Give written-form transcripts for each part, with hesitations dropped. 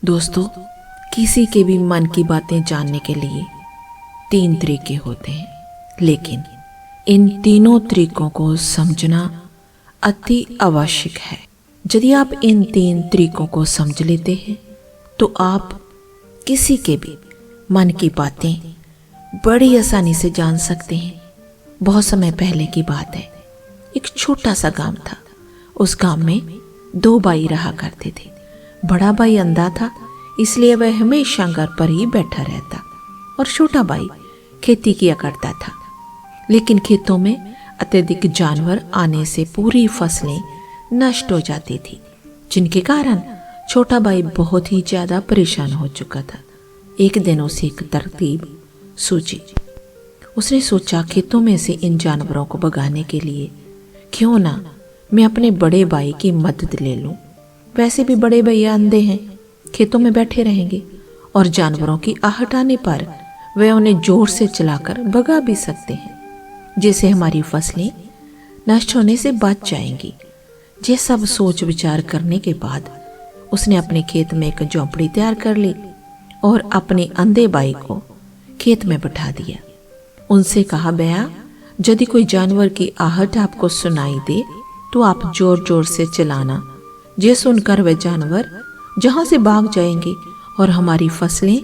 दोस्तों, किसी के भी मन की बातें जानने के लिए 3 तरीके होते हैं, लेकिन इन तीनों तरीकों को समझना अति आवश्यक है। यदि आप इन 3 तरीकों को समझ लेते हैं तो आप किसी के भी मन की बातें बड़ी आसानी से जान सकते हैं। बहुत समय पहले की बात है, एक छोटा सा गांव था। उस गांव में 2 भाई रहा करते थे। बड़ा भाई अंधा था, इसलिए वह हमेशा घर पर ही बैठा रहता और छोटा भाई खेती किया करता था। लेकिन खेतों में अत्यधिक जानवर आने से पूरी फसलें नष्ट हो जाती थी, जिनके कारण छोटा भाई बहुत ही ज्यादा परेशान हो चुका था। एक दिन उसे एक तरकीब सूझी। उसने सोचा, खेतों में से इन जानवरों को भगाने के लिए क्यों ना मैं अपने बड़े भाई की मदद ले लूं। वैसे भी बड़े भैया अंधे हैं, खेतों में बैठे रहेंगे और जानवरों की आहट आने पर वे उन्हें जोर से चलाकर भगा भी सकते हैं, जिससे हमारी फसलें नष्ट होने से बच जाएंगी। ये सब सोच विचार करने के बाद उसने अपने खेत में एक झोंपड़ी तैयार कर ली और अपने अंधे भाई को खेत में बैठा दिया। उनसे कहा, भैया, यदि कोई जानवर की आहट आपको सुनाई दे तो आप जोर जोर से चलाना। ये सुनकर वे जानवर जहां से भाग जाएंगे और हमारी फसलें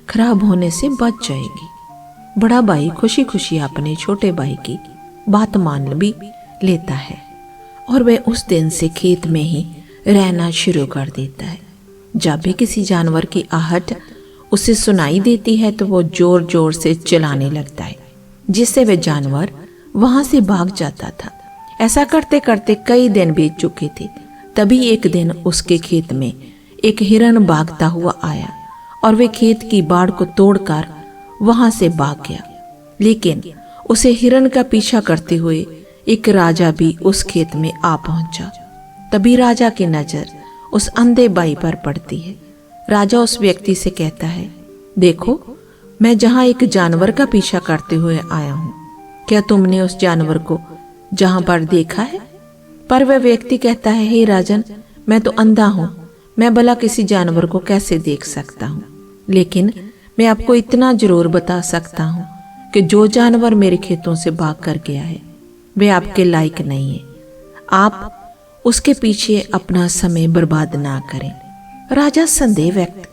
खराब होने से बच जाएंगी। बड़ा भाई खुशी खुशी अपने छोटे भाई की बात मान भी लेता है और वह उस दिन से खेत में ही रहना शुरू कर देता है। जब भी किसी जानवर की आहट उसे सुनाई देती है तो वो जोर जोर से चिल्लाने लगता है, जिससे वह जानवर वहां से भाग जाता था। ऐसा करते करते कई दिन बीत चुके थे। तभी एक दिन उसके खेत में एक हिरन भागता हुआ आया और वे खेत की बाड़ को तोड़कर वहां से भाग गया। लेकिन उसे हिरन का पीछा करते हुए एक राजा भी उस खेत में आ पहुंचा। तभी राजा की नजर उस अंधे भाई पर पड़ती है। राजा उस व्यक्ति से कहता है, देखो, मैं जहां एक जानवर का पीछा करते हुए आया हूं, क्या तुमने उस जानवर को जहां पर देखा है? पर वह व्यक्ति कहता है, हे राजन, मैं तो अंधा हूं, मैं भला किसी जानवर को कैसे देख सकता हूं। लेकिन मैं आपको इतना जरूर बता सकता हूं कि जो जानवर मेरे खेतों से भाग कर गया है वे आपके लायक नहीं है। आप उसके पीछे अपना समय बर्बाद ना करें। राजा संदेह व्यक्त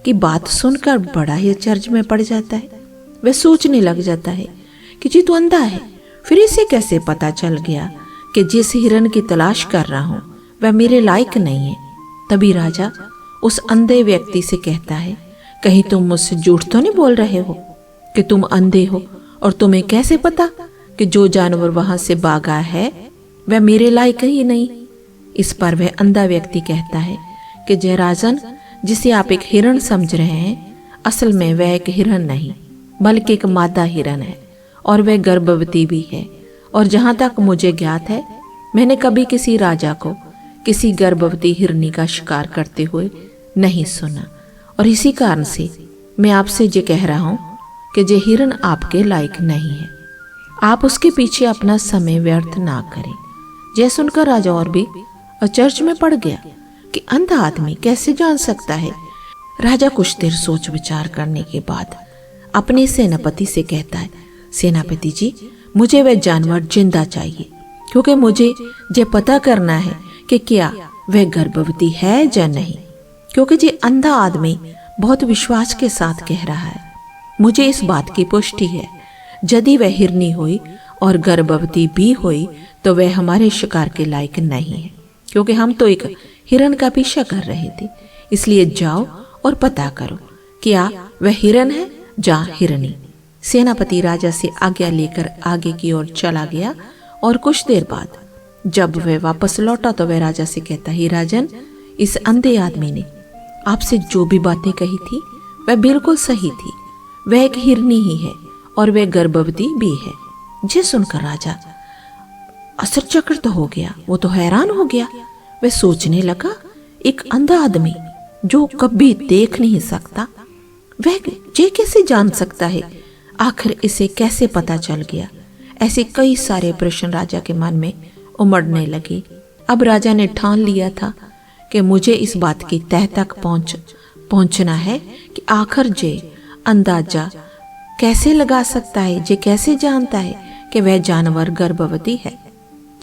की बात सुनकर बड़ा ही अचरज में पड़ जाता है। वह सोचने लग जाता है कि जी तो अंधा है, फिर इसे कैसे पता चल गया कि जिस हिरन की तलाश कर रहा हूं वह मेरे लायक नहीं है। तभी राजा उस अंधे व्यक्ति से कहता है, कहीं तुम मुझसे झूठ तो नहीं बोल रहे हो कि तुम अंधे हो और तुम्हें कैसे पता कि जो जानवर वहां से भागा है वह मेरे लायक ही नहीं। इस पर वह अंधा व्यक्ति कहता है कि जय राजन, जिसे आप एक हिरन समझ रहे हैं, असल में वह एक हिरन नहीं बल्कि एक मादा हिरन है और वह गर्भवती भी है। और जहां तक मुझे ज्ञात है, मैंने कभी किसी राजा को किसी गर्भवती हिरनी का शिकार करते हुए नहीं सुना। और इसी कारण से मैं आपसे ये कह रहा हूं कि ये हिरन आपके लायक नहीं है। आप उसके पीछे अपना समय व्यर्थ ना करें। यह सुनकर राजा और भी अचरज में पड़ गया कि अंधा आदमी कैसे जान सकता है। राजा कुछ देर सोच विचार करने के बाद अपने सेनापति से कहता है, सेनापति जी, मुझे वह जानवर जिंदा चाहिए, क्योंकि मुझे ये पता करना है कि क्या वह गर्भवती है या नहीं। क्योंकि ये अंधा आदमी बहुत विश्वास के साथ कह रहा है। मुझे इस बात की पुष्टि है, यदि वह हिरनी हुई और गर्भवती भी हुई तो वह हमारे शिकार के लायक नहीं है, क्योंकि हम तो एक हिरन का पीछा कर रहे थे। इसलिए जाओ और पता करो क्या वह हिरन है या हिरनी। सेनापति राजा से आज्ञा लेकर आगे की ओर चला गया और कुछ देर बाद जब वह वापस लौटा तो वह राजा से कहता, हे राजन, इस अंधे आदमी ने आपसे जो भी बातें कही थी वह बिल्कुल सही थी। वह एक हिरनी ही है और वह गर्भवती भी है। ये सुनकर राजा आश्चर्यचकित हो गया। वो तो हैरान हो गया। वह सोचने लगा, एक अंधा आदमी जो कभी देख नहीं सकता, वह ये कैसे जान सकता है? आखिर इसे कैसे पता चल गया? ऐसे कई सारे प्रश्न राजा के मन में उमड़ने लगे। अब राजा ने ठान लिया था कि मुझे इस बात की तह तक पहुंच पहुंचना है कि आखिर जे अंदाजा कैसे लगा सकता है, जे कैसे जानता है कि वह जानवर गर्भवती है।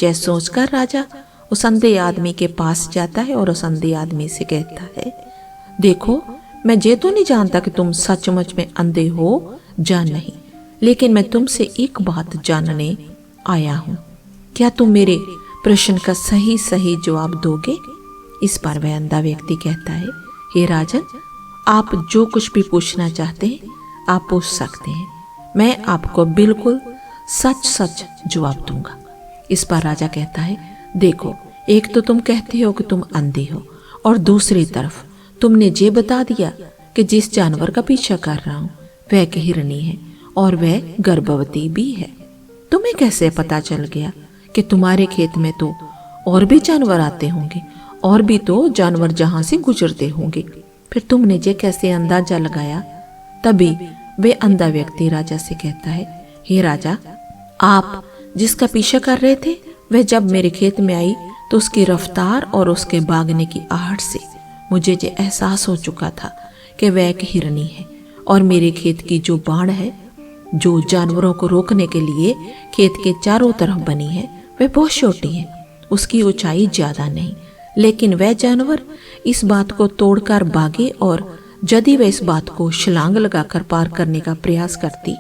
जैसे सोचकर राजा उस अंधे आदमी के पास जाता है और उस अंधे आदमी से कहता है, देखो मैं ये तो नहीं जानता कि तुम सचमुच में अंधे हो या नहीं, लेकिन मैं तुमसे एक बात जानने आया हूं। क्या तुम मेरे प्रश्न का सही सही जवाब दोगे? इस पर वह अंधा व्यक्ति कहता है, हे राजन, आप जो कुछ भी पूछना चाहते हैं आप पूछ सकते हैं, मैं आपको बिल्कुल सच सच जवाब दूंगा। इस पर राजा कहता है, देखो एक तो तुम कहते हो कि तुम अंधे हो, और दूसरी तरफ तुमने ये बता दिया कि जिस जानवर का पीछा कर रहा हूं वह एक हिरनी है और वह गर्भवती भी है। तुम्हें कैसे पता चल गया कि तुम्हारे खेत में तो और भी जानवर आते होंगे, और भी तो जानवर जहां से गुजरते होंगे, फिर तुमने ये कैसे अंदाजा लगाया? तभी वे अंधा व्यक्ति राजा से कहता है, हे राजा, आप जिसका पीछा कर रहे थे वह जब मेरे खेत में आई तो उसकी रफ्तार और उसके भागने की आहट से मुझे ये एहसास हो चुका था कि वह एक हिरनी है, और मेरे खेत की जो बाड़ है जो जानवरों को रोकने के लिए खेत के चारों तरफ बनी है वह बहुत छोटी है, उसकी ऊंचाई ज्यादा नहीं, लेकिन वह जानवर इस बात को तोड़कर भागे, और यदि वह इस बात को छलांग लगाकर पार करने का प्रयास करती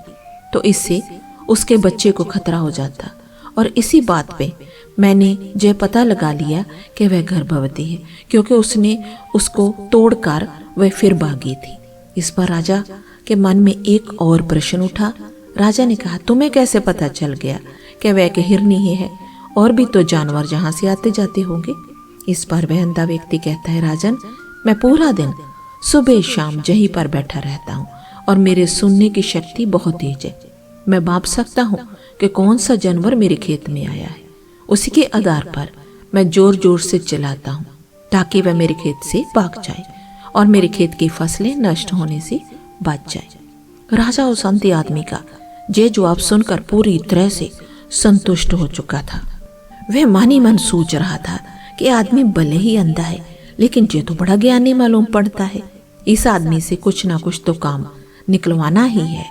तो इससे उसके बच्चे को खतरा हो जाता, और इसी बात पे मैंने यह पता लगा लिया कि वह गर्भवती है, क्योंकि उसने उसको तोड़कर वह फिर भागी थी। इस पर राजा के मन में एक और प्रश्न उठा। राजा ने कहा, तुम्हें कैसे पता चल गया कि वह एक हिरनी ही है, और भी तो जानवर जहां से आते जाते होंगे? इस पर वह अंधा व्यक्ति कहता है, राजन, मैं पूरा दिन सुबह शाम यहीं पर बैठा रहता हूँ और मेरे सुनने की शक्ति बहुत तेज है। मैं माप सकता हूँ कि कौन सा जानवर मेरे खेत में आया है, उसी के आधार पर मैं जोर जोर से चिल्लाता हूँ ताकि वह मेरे खेत से भाग जाए और मेरे खेत की फसलें नष्ट होने से बच जाए। राजा उस अंधे आदमी का ये जवाब सुनकर पूरी तरह से संतुष्ट हो चुका था। वह मन ही मन सोच रहा था कि आदमी भले ही अंधा है, लेकिन ये तो बड़ा ज्ञानी मालूम पड़ता है, इस आदमी से कुछ ना कुछ तो काम निकलवाना ही है।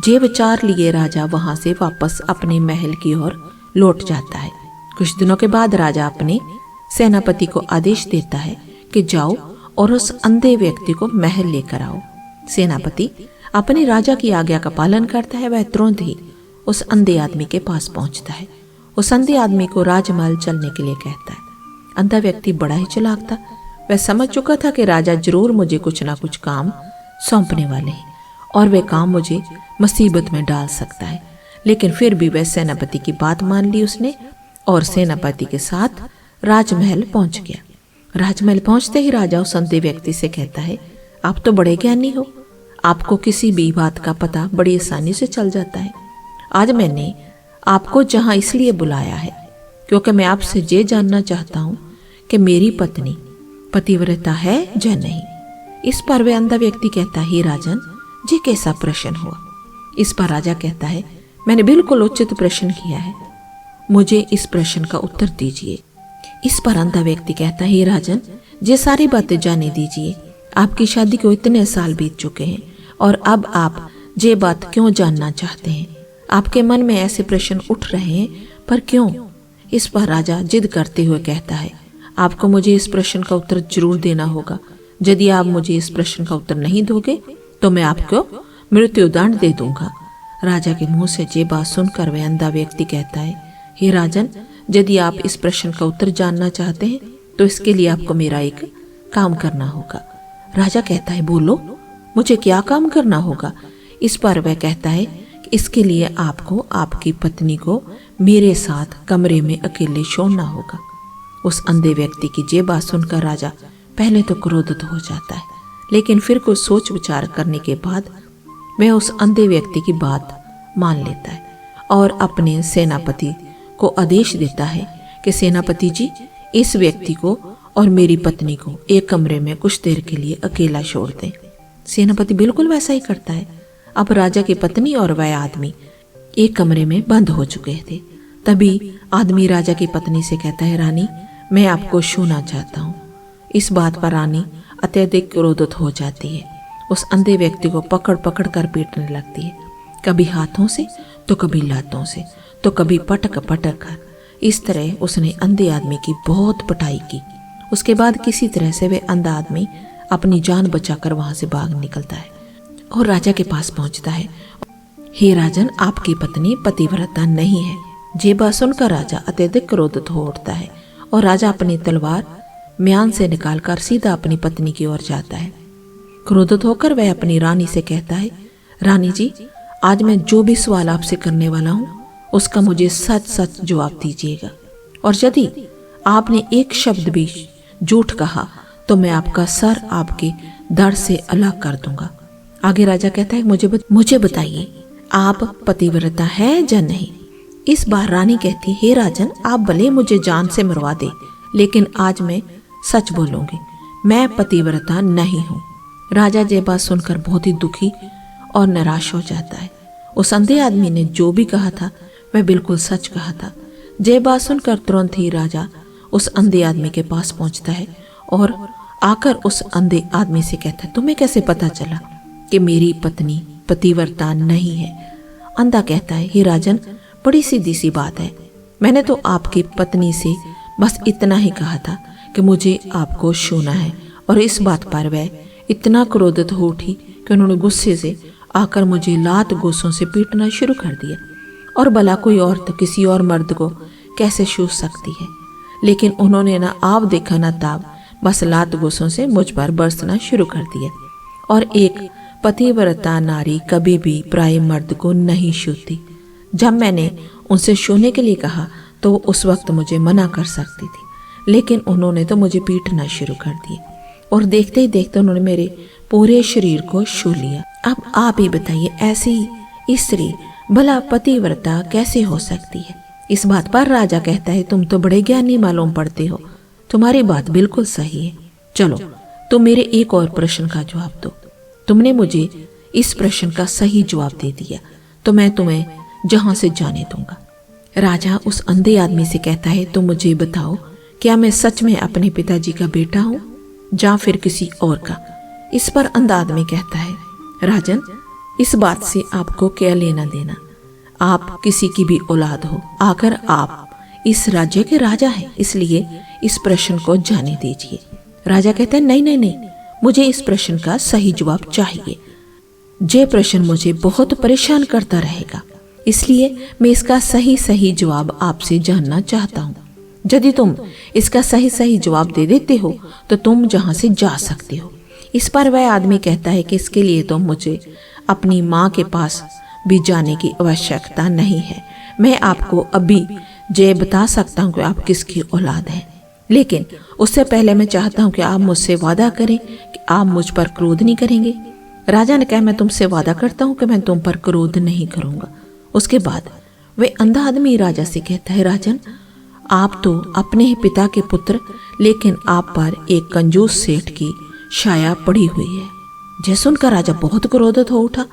ये विचार लिए राजा वहां से वापस अपने महल की ओर लौट जाता है। कुछ दिनों के बाद राजा अपने सेनापति को आदेश देता है कि जाओ और उस अंधे व्यक्ति को महल लेकर आओ। सेनापति अपने राजा की आज्ञा का पालन करता है। वह तुरंत ही उस अंधे आदमी के पास पहुंचता है, उस अंधे आदमी को राजमहल चलने के लिए कहता है। अंधा व्यक्ति बड़ा ही चालाक था, वह समझ चुका था कि राजा जरूर मुझे कुछ ना कुछ काम सौंपने वाले हैं और वे काम मुझे मुसीबत में डाल सकता है, लेकिन फिर भी वह सेनापति की बात मान ली उसने और सेनापति के साथ राजमहल पहुंच गया। राजमहल पहुंचते ही राजा उस अंधे व्यक्ति से कहता है, आप तो बड़े ज्ञानी हो, आपको किसी भी बात का पता बड़ी आसानी से चल जाता है। आज मैंने आपको जहां इसलिए बुलाया है क्योंकि मैं आपसे ये जानना चाहता हूं कि मेरी पत्नी पतिव्रता है या नहीं। इस पर वह अंधा व्यक्ति कहता है, राजन, ये कैसा प्रश्न हुआ? इस पर राजा कहता है, मैंने बिल्कुल उचित प्रश्न किया है, मुझे इस प्रश्न का उत्तर दीजिए। इस पर अंधा व्यक्ति कहता है, राजन, ये सारी बातें जाने दीजिए, आपकी शादी को इतने साल बीत चुके हैं और अब आप ये बात क्यों जानना चाहते हैं? आपके मन में ऐसे प्रश्न उठ रहे हैं, पर क्यों? इस पर राजा जिद करते हुए कहता है, आपको मुझे इस प्रश्न का उत्तर जरूर देना होगा। यदि आप मुझे इस प्रश्न का उत्तर नहीं दोगे तो मैं आपको मृत्युदंड दे दूंगा। राजा के मुंह से ये बात सुनकर वह अंधा व्यक्ति कहता है, हे राजन, यदि आप इस प्रश्न का उत्तर जानना चाहते हैं तो इसके लिए आपको मेरा एक काम करना होगा। राजा कहता है, बोलो, मुझे क्या काम करना होगा? इस पर वह कहता है कि इसके लिए आपको आपकी पत्नी को मेरे साथ कमरे में अकेले छोड़ना होगा। उस अंधे व्यक्ति की ये बात सुनकर राजा पहले तो क्रोधित हो जाता है, लेकिन फिर कुछ सोच विचार करने के बाद वह उस अंधे व्यक्ति की बात मान लेता है और अपने सेनापति को आदेश देता है कि सेनापति जी, इस व्यक्ति को और मेरी पत्नी को एक कमरे में कुछ देर के लिए अकेला छोड़ दें। सेनापति बिल्कुल वैसा ही करता है। अब राजा की पत्नी और वह आदमी एक कमरे में बंद हो चुके थे। तभी आदमी राजा की पत्नी से कहता है, रानी, मैं आपको छूना चाहता हूँ। इस बात पर रानी अत्यधिक क्रोधित हो जाती है। उस अंधे व्यक्ति को पकड़ पकड़ कर पीटने लगती है, कभी हाथों से तो कभी लातों से तो कभी पटक पटक कर। इस तरह उसने अंधे आदमी की बहुत पिटाई की। उसके बाद किसी तरह से वह अंधा आदमी अपनी जान बचाकर वहां से भाग निकलता है और राजा के पास पहुंचता है। हे राजन, आपकी पत्नी पतिव्रता नहीं है। ये बात सुनकर राजा अत्यधिक क्रोधित हो उठता है और राजा अपनी तलवार म्यान से निकालकर सीधा अपनी पत्नी की ओर जाता है। क्रोधित होकर वह अपनी रानी से कहता है, रानी जी, आज मैं जो भी सवाल आपसे करने वाला हूँ उसका मुझे सच सच जवाब दीजिएगा, और यदि आपने एक शब्द भी झूठ कहा तो मैं आपका सर आपके धड़ से अलग कर दूंगा। आगे राजा कहता है, मुझे बताइए, आप पतिव्रता है या नहीं। इस बार रानी कहती, हे राजन, आप भले मुझे जान से मरवा दे, लेकिन आज मैं सच बोलूंगी, मैं पतिव्रता नहीं हूँ। राजा ये बात सुनकर बहुत ही दुखी और निराश हो जाता है। उस अंधे आदमी ने जो भी कहा था वह बिल्कुल सच कहा था। ये बात सुनकर तुरंत ही राजा उस अंधे आदमी के पास पहुंचता है और आकर उस अंधे आदमी से कहता है, तुम्हें कैसे पता चला कि मेरी पत्नी पतिव्रता नहीं है। अंधा कहता है, हे राजन, बड़ी सीधी सी बात है, मैंने तो आपकी पत्नी से बस इतना ही कहा था कि मुझे आपको छूना है, और इस बात पर वह इतना क्रोधित हो उठी कि उन्होंने गुस्से से आकर मुझे लात गोसों से पीटना शुरू कर दिया। और भला कोई औरत किसी और मर्द को कैसे छू सकती है, लेकिन उन्होंने ना आप देखा ना ताब, बस लात गोसों से मुझ पर बरसना शुरू कर दिया। और एक पतिव्रता नारी कभी भी पराये मर्द को नहीं छूती। जब मैंने उनसे छूने के लिए कहा तो वो उस वक्त मुझे मना कर सकती थी, लेकिन उन्होंने तो मुझे पीटना शुरू कर दिया और देखते ही देखते उन्होंने मेरे पूरे शरीर को छू लिया। अब आप ही बताइए, ऐसी स्त्री भला पतिव्रता कैसे हो सकती है। इस बात पर राजा कहता है, तुम तो बड़े ज्ञानी मालूम पड़ते हो, तुम्हारी बात बिल्कुल सही है। चलो तुम मेरे एक और प्रश्न का जवाब दो। तुमने मुझे इस प्रश्न का सही जवाब दे दिया तो मैं तुम्हें जहां से जाने दूंगा। राजा उस अंधे आदमी से कहता है, तुम मुझे बताओ, क्या मैं सच में अपने पिताजी का बेटा हूँ या फिर किसी और का। इस पर अंधा आदमी कहता है, राजन, इस बात से आपको क्या लेना देना, आप किसी की भी औलाद हो, आकर आप इस राज्य के राजा हैं, इसलिए इस प्रश्न को जाने दीजिए। राजा कहता है, नहीं नहीं नहीं, मुझे इस प्रश्न का सही जवाब चाहिए। ये प्रश्न मुझे बहुत परेशान करता रहेगा, इसलिए मैं इसका सही सही जवाब आपसे जानना चाहता हूँ। यदि तुम इसका सही सही जवाब दे देते हो तो तुम जहाँ से जा सकते हो। इस पर वह आदमी कहता है कि इसके लिए तो मुझे अपनी माँ के पास भी जाने की आवश्यकता नहीं है। मैं आपको अभी ये बता सकता हूँ कि आप किसकी औलाद हैं, लेकिन उससे पहले मैं चाहता हूँ कि आप मुझसे वादा करें कि आप मुझ पर क्रोध नहीं करेंगे। राजा ने कहा, मैं तुमसे वादा करता हूँ कि मैं तुम पर क्रोध नहीं करूँगा। उसके बाद वह अंधा आदमी राजा से कहता है, राजन, आप तो अपने ही पिता के पुत्र, लेकिन आप पर एक कंजूस सेठ की छाया पड़ी हुई है। यह सुनकर राजा बहुत क्रोधित हो उठा।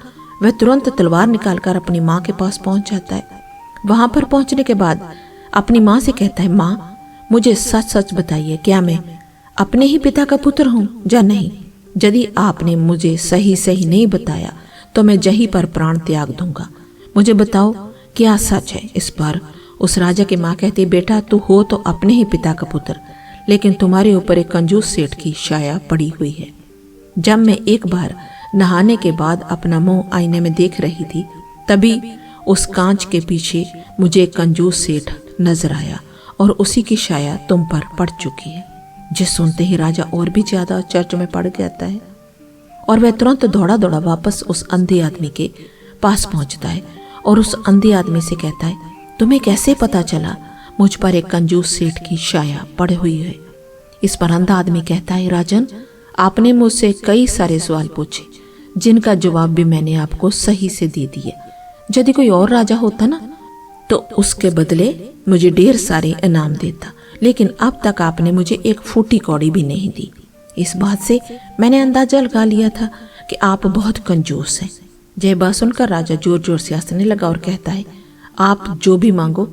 वह तुरंत तलवार निकालकर अपनी माँ के पास पहुंच जाता है। वहां पर पहुंचने के बाद अपनी माँ से कहता है, माँ, मुझे सच सच बताइए, क्या मैं अपने ही पिता का पुत्र हूँ या नहीं। यदि आपने मुझे सही सही नहीं बताया तो मैं यहीं पर प्राण त्याग दूंगा। मुझे बताओ क्या सच है। इस पर उस राजा की माँ कहती, बेटा, तू हो तो अपने ही पिता का पुत्र, लेकिन तुम्हारे ऊपर एक कंजूस सेठ की छाया पड़ी हुई है। जब मैं एक बार नहाने के बाद अपना मुंह आईने में देख रही थी, तभी उस कांच के पीछे मुझे एक कंजूस सेठ नजर आया और उसी की छाया तुम पर पड़ चुकी है। जिस सुनते ही राजा और भी ज्यादा चर्च में पड़ जाता है और वह तुरंत दौड़ा दौड़ा वापस उस अंधे आदमी के पास पहुंचता है और उस अंधे आदमी से कहता है, तुम्हें कैसे पता चला मुझ पर एक कंजूस सेठ की छाया पड़ी हुई है। इस पर अंधा आदमी कहता है, राजन, आपने मुझसे कई सारे सवाल पूछे जिनका जवाब भी मैंने आपको सही से दे दिया। यदि कोई और राजा होता ना तो उसके बदले मुझे ढेर सारे इनाम देता, लेकिन अब तक आपने मुझे एक फूटी कौड़ी भी नहीं दी। इस बात से मैंने अंदाजा लगा लिया था कि आप बहुत कंजूस हैं। यह बात सुनकर राजा जोर जोर से हंसने लगा और कहता है, आप जो भी मांगो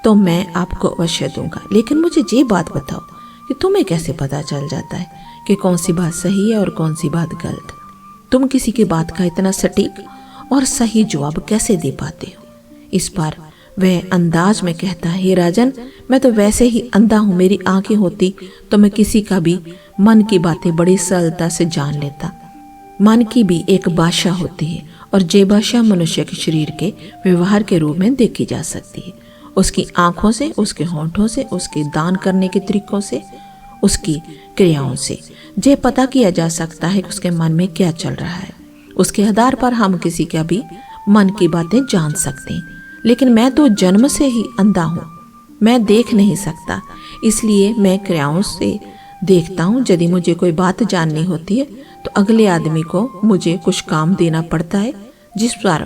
तो मैं आपको अवश्य दूंगा, लेकिन मुझे ये बात बताओ कि तुम्हें कैसे पता चल जाता है कि कौन सी बात सही है और कौन सी बात गलत। तुम किसी की बात का इतना सटीक और सही जवाब कैसे दे पाते हो। इस पर वह अंदाज में कहता है, हे राजन, मैं तो वैसे ही अंधा हूँ, मेरी आंखें होती तो मैं किसी का भी मन की बातें बड़ी सरलता से जान लेता। मन की भी एक भाषा होती है और जे भाषा मनुष्य के शरीर के व्यवहार के रूप में देखी जा सकती है। उसकी आंखों से, उसके होंठों से, उसके दान करने के तरीकों से, उसकी क्रियाओं से जे पता किया जा सकता है कि उसके मन में क्या चल रहा है। उसके आधार पर हम किसी का भी मन की बातें जान सकते हैं। लेकिन मैं तो जन्म से ही अंधा हूँ, मैं देख नहीं सकता, इसलिए मैं क्रियाओं से देखता हूँ। यदि मुझे कोई बात जाननी होती है तो अगले आदमी को मुझे कुछ काम देना पड़ता है, जिस पर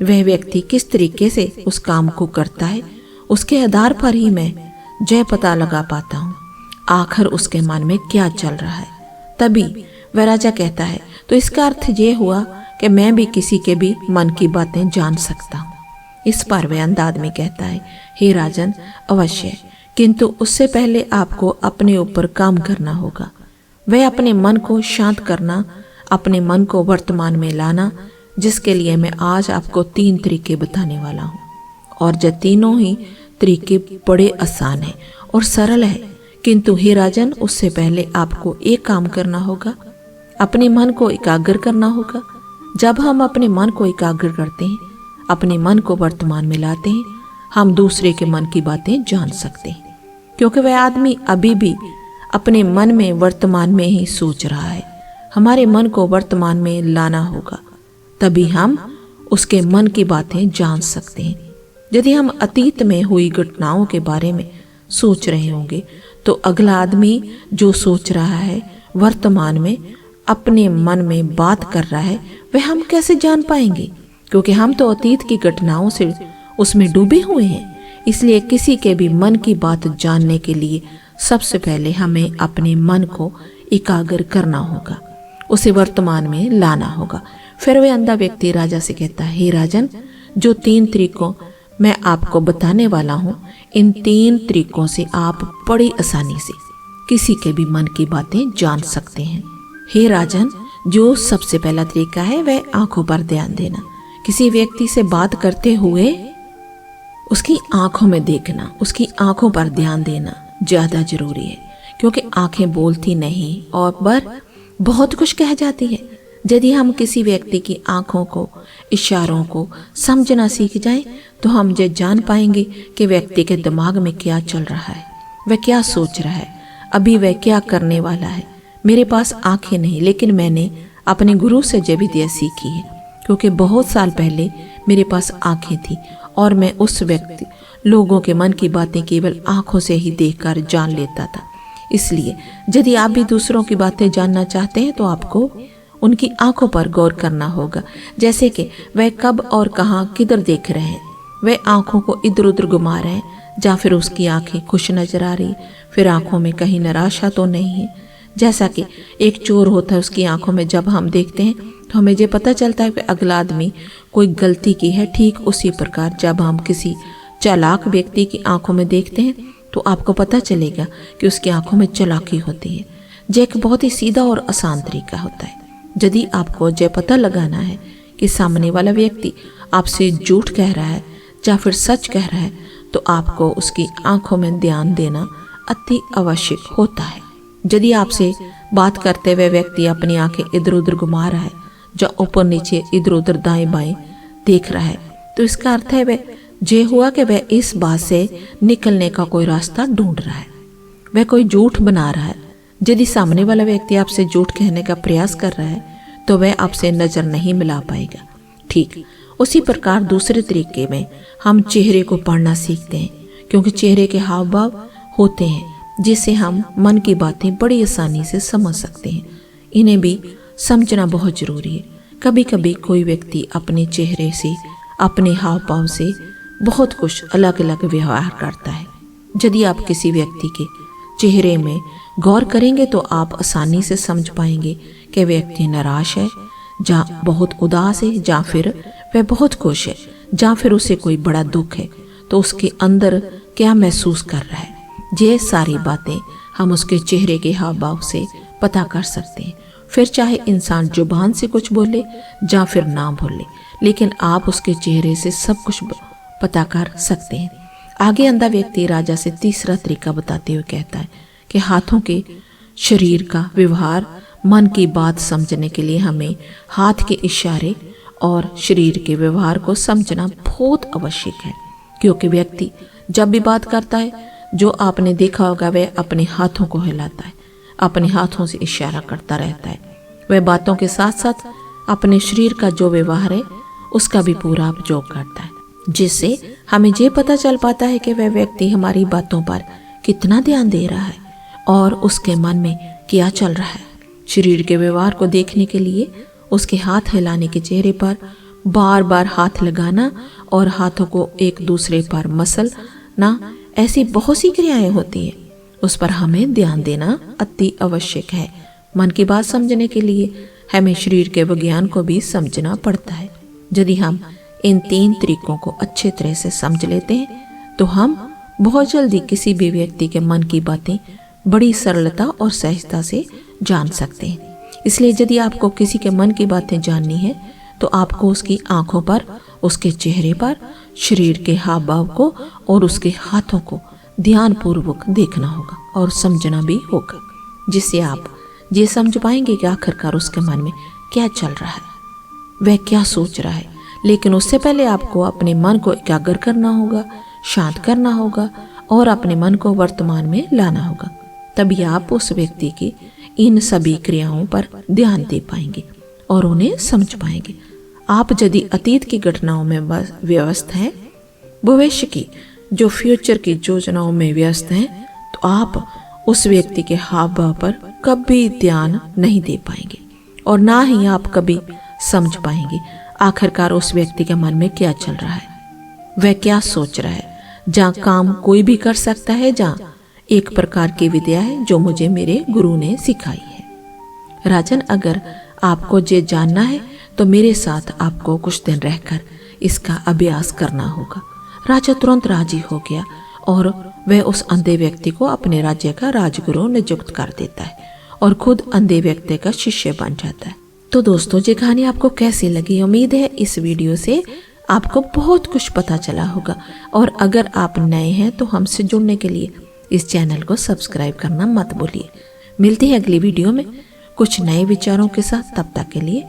वह व्यक्ति किस तरीके से उस काम को करता है, उसके आधार पर ही मैं जय पता लगा पाता हूँ आखिर उसके मन में क्या चल रहा है। तभी वह राजा कहता है, तो इसका अर्थ ये हुआ कि मैं भी किसी के भी मन की बातें जान सकता हूँ। इस पर वह अंधा आदमी कहता है, हे राजन, अवश्य, किंतु उससे पहले आपको अपने ऊपर काम करना होगा। वह अपने मन को शांत करना, अपने मन को वर्तमान में लाना, जिसके लिए मैं आज आपको 3 तरीके बताने वाला हूँ। और जो तीनों ही तरीके बड़े आसान हैं और सरल है, किंतु हे राजन, उससे पहले आपको एक काम करना होगा, अपने मन को एकाग्र करना होगा। जब हम अपने मन को एकाग्र करते हैं, अपने मन को वर्तमान में लाते हैं, हम दूसरे के मन की बातें जान सकते हैं, क्योंकि वह आदमी अभी भी अपने मन में वर्तमान में ही सोच रहा है। हमारे मन को वर्तमान में लाना होगा, तभी हम उसके मन की बातें जान सकते हैं। यदि हम अतीत में हुई घटनाओं के बारे में सोच रहे होंगे तो अगला आदमी जो सोच रहा है वर्तमान में अपने मन में बात कर रहा है, वह हम कैसे जान पाएंगे, क्योंकि हम तो अतीत की घटनाओं से उसमें डूबे हुए हैं। इसलिए किसी के भी मन की बात जानने के लिए सबसे पहले हमें अपने मन को एकाग्र करना होगा, उसे वर्तमान में लाना होगा। फिर वह अंधा व्यक्ति राजा से कहता है, हे राजन, जो 3 तरीकों मैं आपको बताने वाला हूँ, इन 3 तरीकों से आप बड़ी आसानी से किसी के भी मन की बातें जान सकते हैं। हे राजन, जो सबसे पहला तरीका है वह आंखों पर ध्यान देना। किसी व्यक्ति से बात करते हुए उसकी आंखों में देखना, उसकी आंखों पर ध्यान देना ज्यादा जरूरी है, क्योंकि आंखें बोलती नहीं और पर बहुत कुछ कह जाती है। यदि हम किसी व्यक्ति की आंखों को, इशारों को समझना सीख जाएं, तो हम ये जान पाएंगे कि व्यक्ति के दिमाग में क्या चल रहा है, वह क्या सोच रहा है, अभी वह क्या करने वाला है। मेरे पास आंखें नहीं, लेकिन मैंने अपने गुरु से ये विद्या सीखी है, क्योंकि बहुत साल पहले मेरे पास आंखें थी और मैं उस व्यक्ति लोगों के मन की बातें केवल आंखों से ही देखकर जान लेता था। इसलिए यदि आप भी दूसरों की बातें जानना चाहते हैं तो आपको उनकी आंखों पर गौर करना होगा, जैसे कि वह कब और कहाँ किधर देख रहे हैं, वह आंखों को इधर उधर घुमा रहे हैं, या फिर उसकी आंखें खुश नजर आ रही, फिर आंखों में कहीं निराशा तो नहीं है। जैसा कि एक चोर होता है, उसकी आंखों में जब हम देखते हैं तो हमें ये पता चलता है कि अगला आदमी कोई गलती की है। ठीक उसी प्रकार जब हम किसी चालाक व्यक्ति की आंखों में देखते हैं तो आपको पता चलेगा कि उसकी आंखों में चालाकी होती है। ये एक बहुत ही सीधा और आसान तरीका होता है। यदि आपको ये पता लगाना है कि सामने वाला व्यक्ति आपसे झूठ कह रहा है या फिर सच कह रहा है, तो आपको उसकी आंखों में ध्यान देना अति आवश्यक होता है। यदि आपसे बात करते हुए व्यक्ति अपनी आंखें इधर उधर घुमा रहा है, या ऊपर नीचे इधर उधर दाएं बाएं देख रहा है, तो इसका अर्थ है वह ये हुआ कि वह इस बात से निकलने का कोई रास्ता ढूंढ रहा है, वह कोई झूठ बना रहा है। यदि सामने वाला व्यक्ति आपसे झूठ कहने का प्रयास कर रहा है तो वह आपसे नजर नहीं मिला पाएगा। ठीक उसी प्रकार दूसरे तरीके में हम चेहरे को पढ़ना सीखते हैं, क्योंकि चेहरे के हाव भाव होते हैं जिससे हम मन की बातें बड़ी आसानी से समझ सकते हैं। इन्हें भी समझना बहुत जरूरी है। कभी कभी कोई व्यक्ति अपने चेहरे से, अपने हाव भाव से बहुत कुछ अलग अलग व्यवहार करता है। यदि आप किसी व्यक्ति के चेहरे में गौर करेंगे तो आप आसानी से समझ पाएंगे कि व्यक्ति निराश है, या बहुत उदास है, या फिर वह बहुत खुश है, या फिर उसे कोई बड़ा दुख है, तो उसके अंदर क्या महसूस कर रहा है। ये सारी बातें हम उसके चेहरे के हाव भाव से पता कर सकते हैं। फिर चाहे इंसान जुबान से कुछ बोले या फिर ना बोले, लेकिन आप उसके चेहरे से सब कुछ पता कर सकते हैं। आगे अंधा व्यक्ति राजा से तीसरा तरीका बताते हुए कहता है कि हाथों के शरीर का व्यवहार, मन की बात समझने के लिए हमें हाथ के इशारे और शरीर के व्यवहार को समझना बहुत आवश्यक है, क्योंकि व्यक्ति जब भी बात करता है, जो आपने देखा होगा, वह अपने हाथों को हिलाता है, अपने हाथों से इशारा करता रहता है। वह बातों के साथ साथ अपने शरीर का जो व्यवहार है उसका भी पूरा उपयोग करता है, जिससे हमें ये पता चल पाता है कि वह व्यक्ति हमारी बातों पर कितना ध्यान दे रहा है और उसके मन में क्या चल रहा है। शरीर के व्यवहार को देखने के लिए उसके हाथ हिलाने के चेहरे पर बार बार हाथ लगाना और हाथों को एक दूसरे पर मसलना, ऐसी बहुत सी क्रियाएं होती हैं, उस पर हमें ध्यान देना अति आवश्यक है। मन की बात समझने के लिए हमें शरीर के विज्ञान को भी समझना पड़ता है। यदि हम इन 3 तरीकों को अच्छे तरह से समझ लेते हैं तो हम बहुत जल्दी किसी भी व्यक्ति के मन की बातें बड़ी सरलता और सहजता से जान सकते हैं। इसलिए यदि आपको किसी के मन की बातें जाननी है तो आपको उसकी आंखों पर, उसके चेहरे पर, शरीर के हाव भाव को और उसके हाथों को ध्यानपूर्वक देखना होगा और समझना भी होगा, जिससे आप ये समझ पाएंगे कि आखिरकार उसके मन में क्या चल रहा है, वह क्या सोच रहा है। लेकिन उससे पहले आपको अपने मन को एकाग्र करना होगा, शांत करना होगा और अपने मन को वर्तमान में लाना होगा। तभी आप उस व्यक्ति की इन सभी क्रियाओं पर ध्यान दे पाएंगे और उन्हें समझ पाएंगे। आप यदि अतीत की घटनाओं में व्यस्त हैं, भविष्य की जो फ्यूचर की योजनाओं में व्यस्त हैं, तो आप उस व्यक्ति के हाव भाव पर कभी ध्यान नहीं दे पाएंगे और ना ही आप कभी समझ पाएंगे आखिरकार उस व्यक्ति के मन में क्या चल रहा है, वह क्या सोच रहा है। जहाँ काम कोई भी कर सकता है, जहाँ एक प्रकार की विद्या है जो मुझे मेरे गुरु ने सिखाई है। राजन, अगर आपको ये जानना है तो मेरे साथ आपको कुछ दिन रहकर इसका अभ्यास करना होगा। राजा तुरंत राजी हो गया और वह उस अंधे व्यक्ति को अपने राज्य का राजगुरु नियुक्त कर देता है और खुद अंधे व्यक्ति का शिष्य बन जाता है। तो दोस्तों, ये कहानी आपको कैसी लगी? उम्मीद है इस वीडियो से आपको बहुत कुछ पता चला होगा। और अगर आप नए हैं तो हमसे जुड़ने के लिए इस चैनल को सब्सक्राइब करना मत भूलिए। मिलते हैं अगली वीडियो में कुछ नए विचारों के साथ। तब तक के लिए